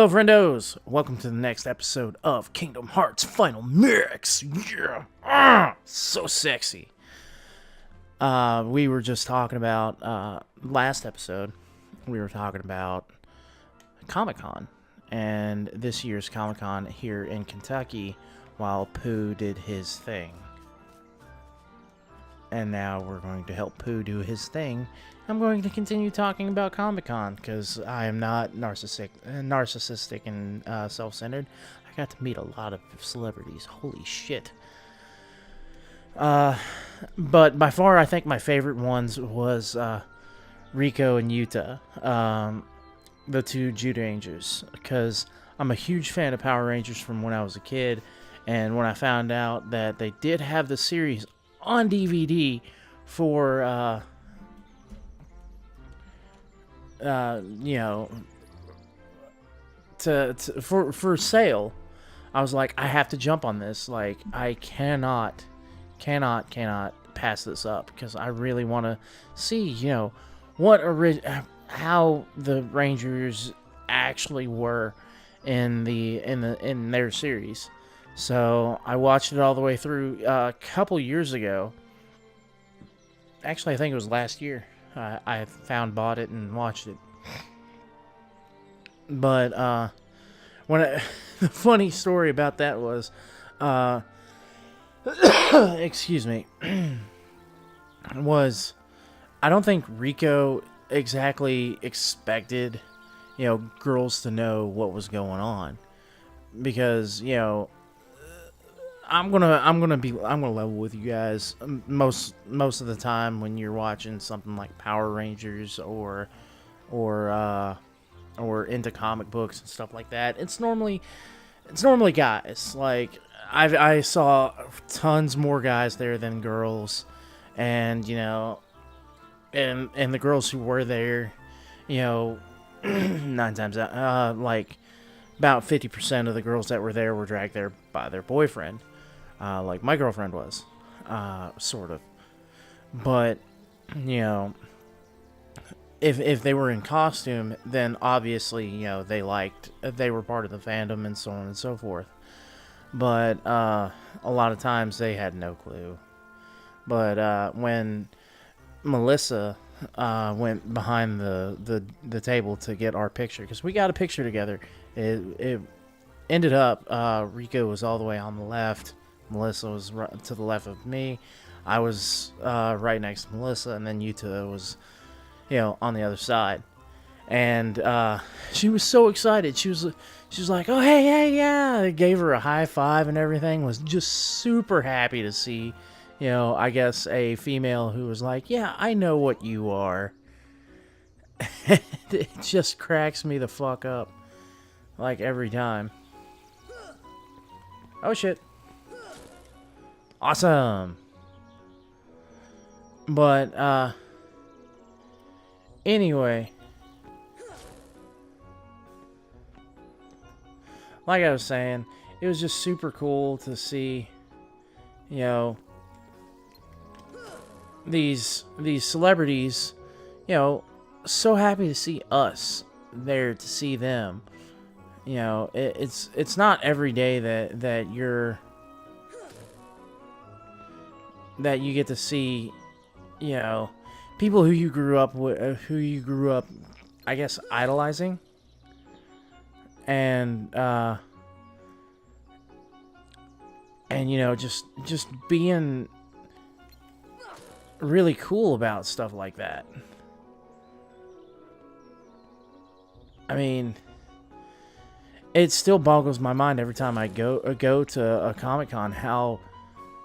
Hello, friendos! Welcome to the next episode of Kingdom Hearts Final Mix! Yeah! So sexy! We were just talking about, last episode, we were talking about Comic-Con. And this year's Comic-Con here in Kentucky, while Pooh did his thing. And now we're going to help Pooh do his thing. I'm going to continue talking about Comic-Con because I am not narcissistic and self-centered. I got to meet a lot of celebrities. Holy shit. But by far, I think my favorite ones was Rico and Yuta, the two Judah Rangers, because I'm a huge fan of Power Rangers from when I was a kid, and when I found out that they did have the series on DVD for, for sale, I was like, I have to jump on this. Like, I cannot pass this up because I really want to see, how the Rangers actually were in their series. So I watched it all the way through a couple years ago. Actually, I think it was last year. I bought it and watched it. But the funny story about that was, excuse me, was I don't think Rico exactly expected, girls to know what was going on, because I'm gonna level with you guys. Most of the time when you're watching something like Power Rangers or into comic books and stuff like that, it's normally guys. Like I saw tons more guys there than girls, and and the girls who were there, 9 times out, like about 50% of the girls that were there were dragged there by their boyfriend. Like my girlfriend was, sort of. But, if they were in costume, then obviously, they were part of the fandom and so on and so forth. But, a lot of times they had no clue. But, when Melissa, went behind the table to get our picture, because we got a picture together, it ended up, Rico was all the way on the left. Melissa was right to the left of me. I was right next to Melissa, and then Yuta was, on the other side. And she was so excited. She was like, "Oh, hey, yeah!" I gave her a high five and everything. Was just super happy to see, I guess a female who was like, "Yeah, I know what you are." It just cracks me the fuck up, like every time. Oh shit. Awesome. But, anyway. Like I was saying, it was just super cool to see, these celebrities, so happy to see us there to see them. It's not every day that you get to see, people who you grew up with, I guess, idolizing, and just being really cool about stuff like that. I mean, it still boggles my mind every time I go to a Comic-Con how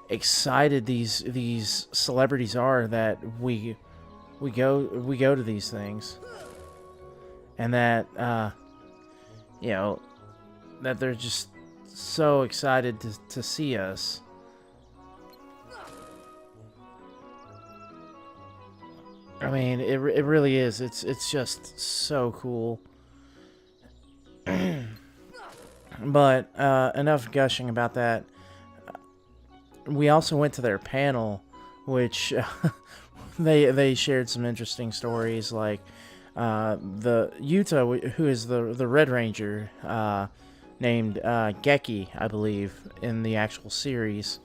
excited these celebrities are that we go to these things, and that that they're just so excited to see us. I mean, it really is. It's just so cool. But enough gushing about that. We also went to their panel, which they shared some interesting stories. Like The Yuta, who is the Red Ranger, named Geki, I believe, in the actual series.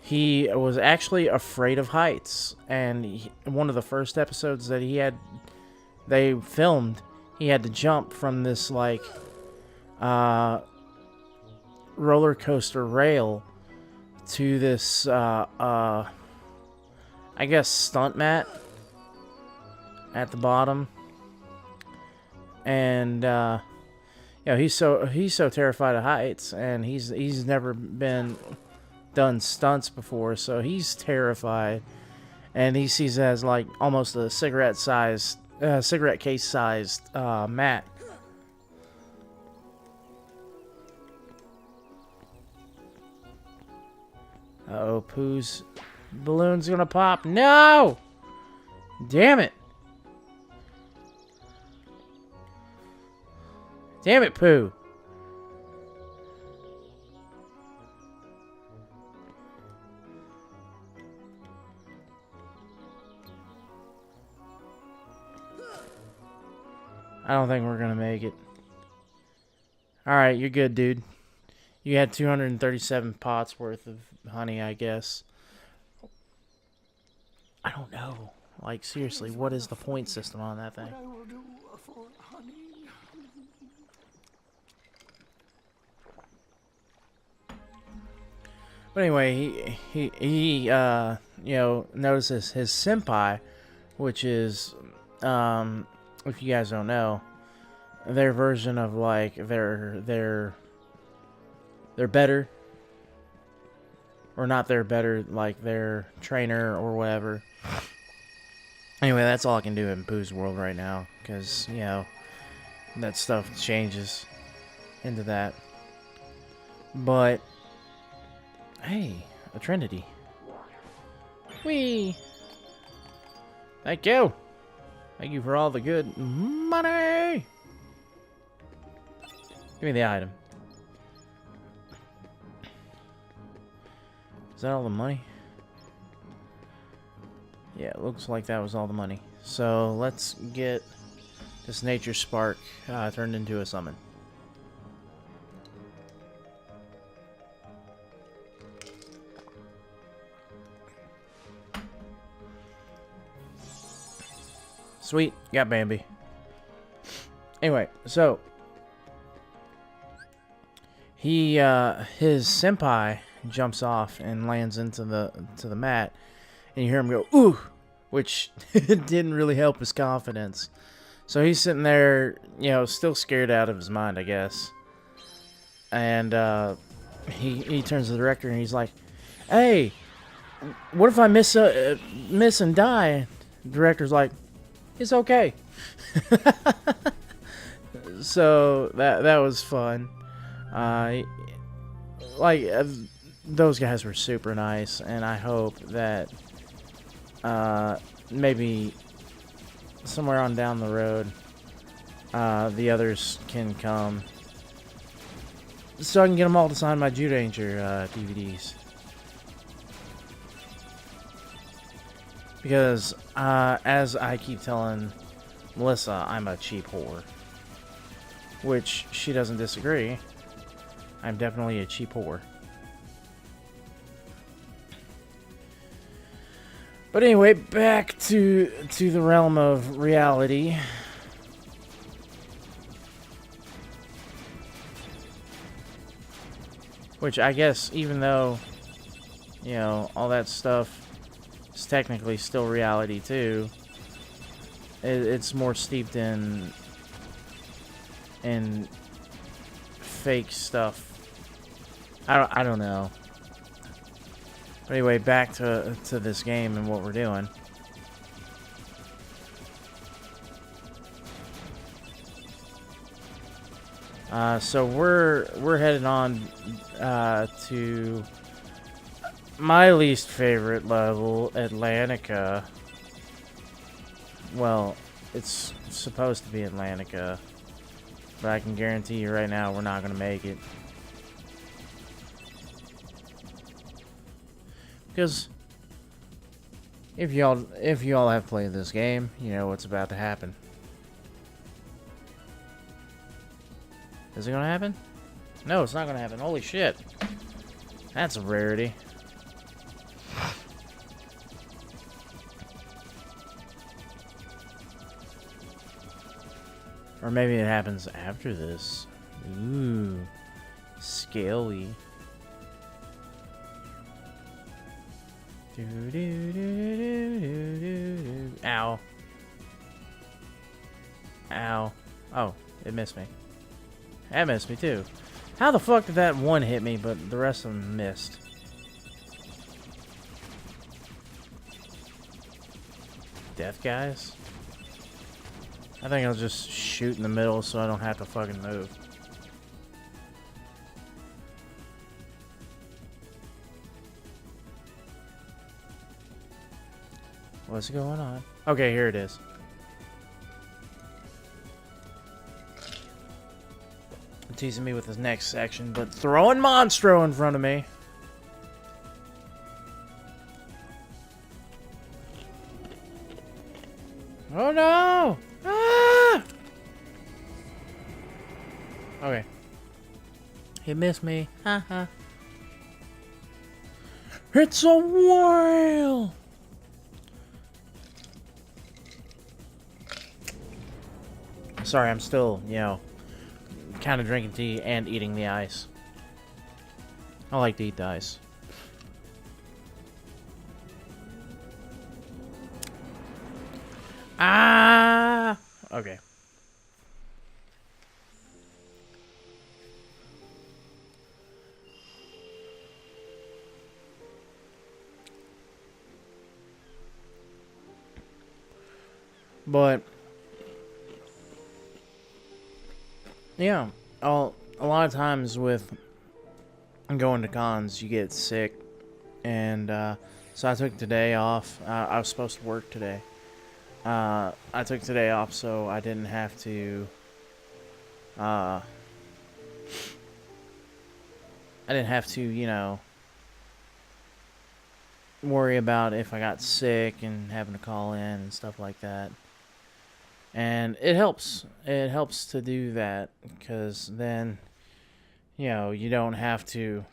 He was actually afraid of heights, and one of the first episodes that they filmed, he had to jump from this like roller coaster rail to this I guess stunt mat at the bottom, and he's so terrified of heights, and he's never been done stunts before, so he's terrified, and he sees it as like almost a cigarette case sized mat. Uh-oh, Pooh's balloon's gonna pop. No! Damn it! Damn it, Pooh! I don't think we're gonna make it. Alright, you're good, dude. You had 237 pots worth of honey, I guess. I don't know. Like, seriously, what is the point system on that thing? But anyway, he notices his senpai, which is, if you guys don't know, their version of like they're better, or not they're better, like their trainer or whatever. Anyway, that's all I can do in Pooh's world right now, because that stuff changes into that. But hey, a Trinity. Whee! Thank you! Thank you for all the good money! Give me the item. Is that all the money? Yeah, it looks like that was all the money. So let's get this nature spark turned into a summon. Sweet, got Bambi. Anyway, so his senpai jumps off and lands into the mat, and you hear him go ooh, which didn't really help his confidence. So he's sitting there, still scared out of his mind, I guess. And he turns to the director and he's like, "Hey, what if I miss and die?" The director's like, "It's okay." So that was fun. Those guys were super nice, and I hope that maybe somewhere on down the road the others can come, so I can get them all to sign my Jude Ranger DVDs. Because, as I keep telling Melissa, I'm a cheap whore. Which, she doesn't disagree. I'm definitely a cheap whore. But anyway, back to the realm of reality. Which, I guess, even though, all that stuff is technically still reality too, it's more steeped in fake stuff. I don't know. But anyway, back to this game and what we're doing. So we're headed on to my least favorite level, Atlantica. Well, it's supposed to be Atlantica, but I can guarantee you right now we're not gonna make it. Because if y'all have played this game, you know what's about to happen. Is it gonna happen? No, it's not gonna happen. Holy shit. That's a rarity. Or maybe it happens after this. Ooh. Scaly. Ow. Ow. Oh, it missed me. That missed me too. How the fuck did that one hit me, but the rest of them missed? Death guys? I think I'll just shoot in the middle so I don't have to fucking move. What's going on? Okay, here it is. Teasing me with his next section, but throwing Monstro in front of me. Oh no! Ah! Okay. He missed me. Haha. It's a whale! Sorry, I'm still, you know, kind of drinking tea and eating the ice. I like to eat the ice. Ah! Okay. But yeah, a lot of times with going to cons, you get sick, and so I took today off. I was supposed to work today. I took today off so I didn't have to. You know, worry about if I got sick and having to call in and stuff like that. And it helps. It helps to do that because then, you know, you don't have to.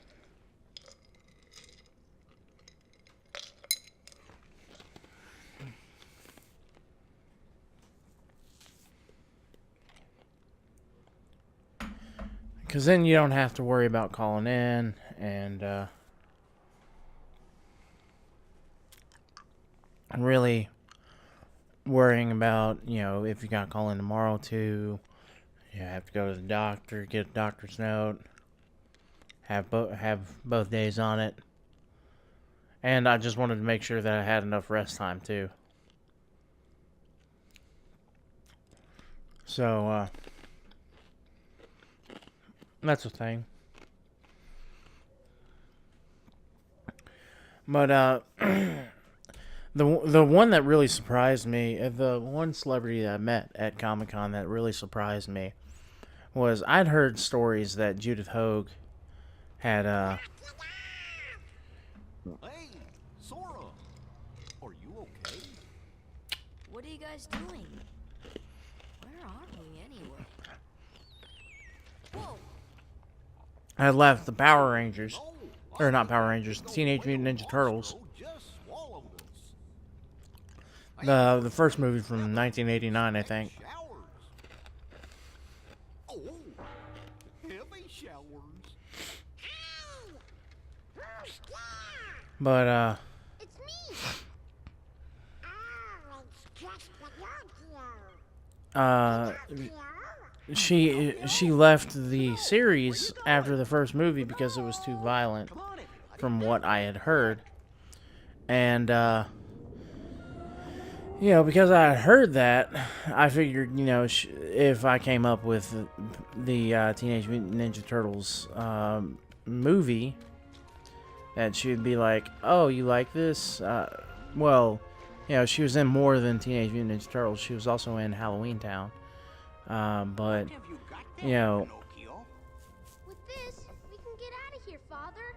Because then you don't have to worry about calling in and really worrying about, you know, if you got to call in tomorrow too. You have to go to the doctor, get a doctor's note, have both days on it. And I just wanted to make sure that I had enough rest time too. So, that's a thing. But, the one that really surprised me, the one celebrity that I met at Comic-Con that really surprised me was I'd heard stories that Judith Hogue had, Hey, Sora! Are you okay? What are you guys doing? Where are we anyway? Whoa! had left the Power Rangers. Or not Power Rangers, Teenage Mutant Ninja Turtles. The first movie from 1989, I think. Oh, heavy showers. But, It's me. Oh, it's just Pinocchio. she left the series after the first movie because it was too violent, from what I had heard. And, you know, because I had heard that, I figured, you know, if I came up with the Teenage Mutant Ninja Turtles movie, that she would be like, oh, you like this? Well, you know, she was in more than Teenage Mutant Ninja Turtles. She was also in Halloween Town. But, you know, With this, we can get out of here, Father.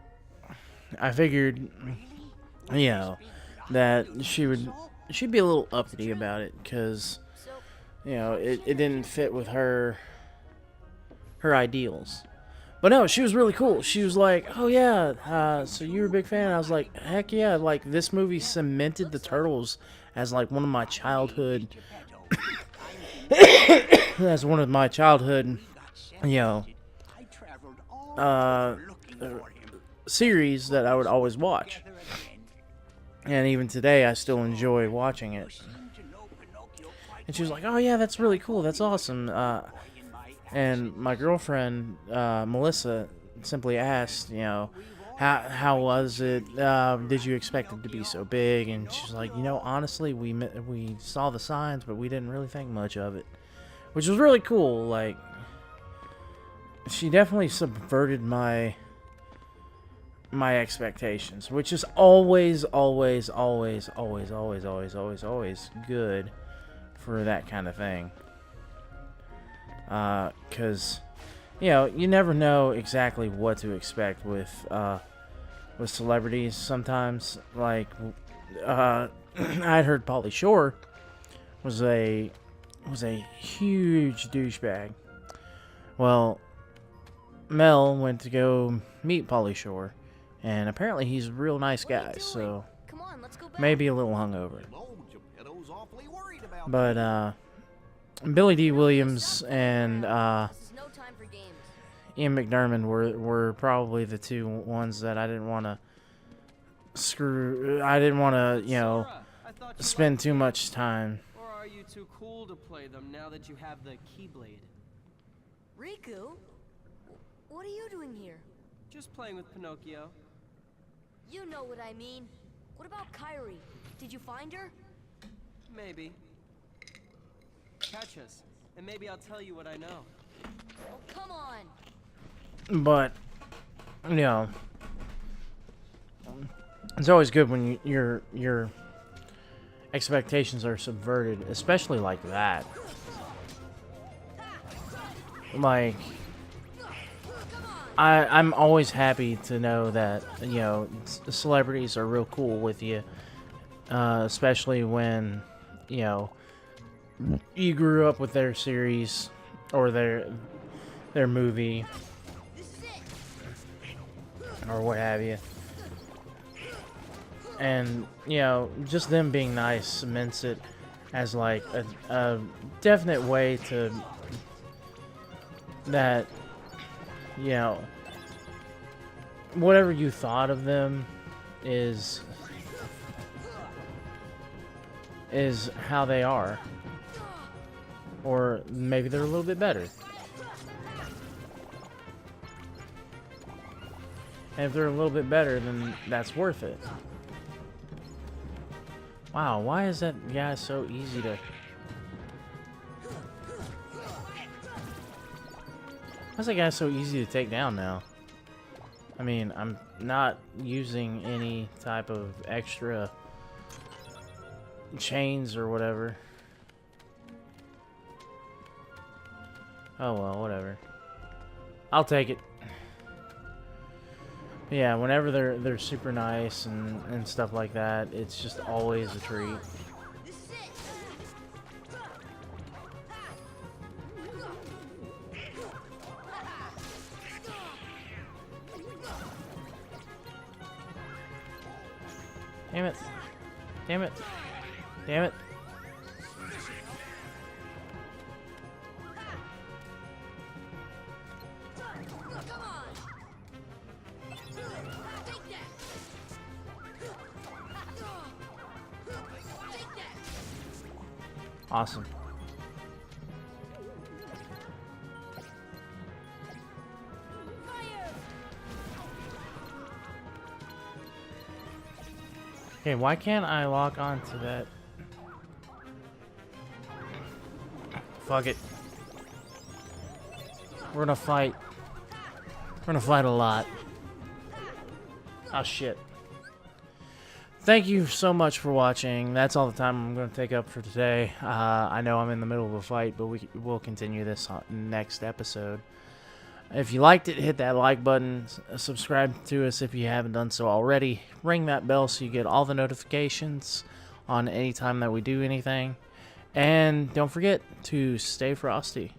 I figured, you know, that she'd be a little uppity about it because, you know, it didn't fit with her her ideals. But no, she was really cool. She was like, "Oh yeah, so you're a big fan?" I was like, "Heck yeah!" Like this movie cemented the Turtles as like one of my childhood, as one of my childhood, you know, uh, series that I would always watch. And even today, I still enjoy watching it. And she was like, "Oh yeah, that's really cool. That's awesome." And my girlfriend, Melissa, simply asked, you know, how was it? Did you expect it to be so big? And she's like, you know, honestly, we saw the signs, but we didn't really think much of it, which was really cool. Like, she definitely subverted my expectations, which is always good for that kind of thing. Because, you know, you never know exactly what to expect with celebrities sometimes. Like, I'd heard Pauly Shore was a huge douchebag. Well, Mel went to go meet Pauly Shore, and apparently he's a real nice guy, so Come on, let's go back. maybe a little hungover. Hello, Geppetto's awfully worried about But, Billy D. Williams and This is no time for games. Ian McDiarmid were probably the two ones that I didn't want to you know, Sora, I thought you spend liked too games. much time. Or are you too cool to play them now that you have the Keyblade? Riku? What are you doing here? Just playing with Pinocchio. You know what I mean. What about Kairi? Did you find her? Maybe. Catch us, and maybe I'll tell you what I know. Oh, come on. But, you know, it's always good when your expectations are subverted, especially like that. Like, I'm always happy to know that, you know, celebrities are real cool with you, especially when, you know, you grew up with their series or their movie or what have you. And, you know, just them being nice cements it as like a definite way to that, you know, whatever you thought of them is how they are. Or maybe they're a little bit better. And if they're a little bit better, then that's worth it. Wow, why is that guy so easy to... Why's that guy so easy to take down now? I mean, I'm not using any type of extra chains or whatever. Oh well, whatever. I'll take it. But yeah, whenever they're super nice and stuff like that, it's just always a treat. Damn it. Damn it. Damn it. Awesome. Okay, why can't I lock on to that? Fuck it. We're gonna fight. We're gonna fight a lot. Oh shit. Thank you so much for watching. That's all the time I'm going to take up for today. I know I'm in the middle of a fight, but we'll continue this next episode. If you liked it, hit that like button. Subscribe to us if you haven't done so already. Ring that bell so you get all the notifications on any time that we do anything. And don't forget to stay frosty.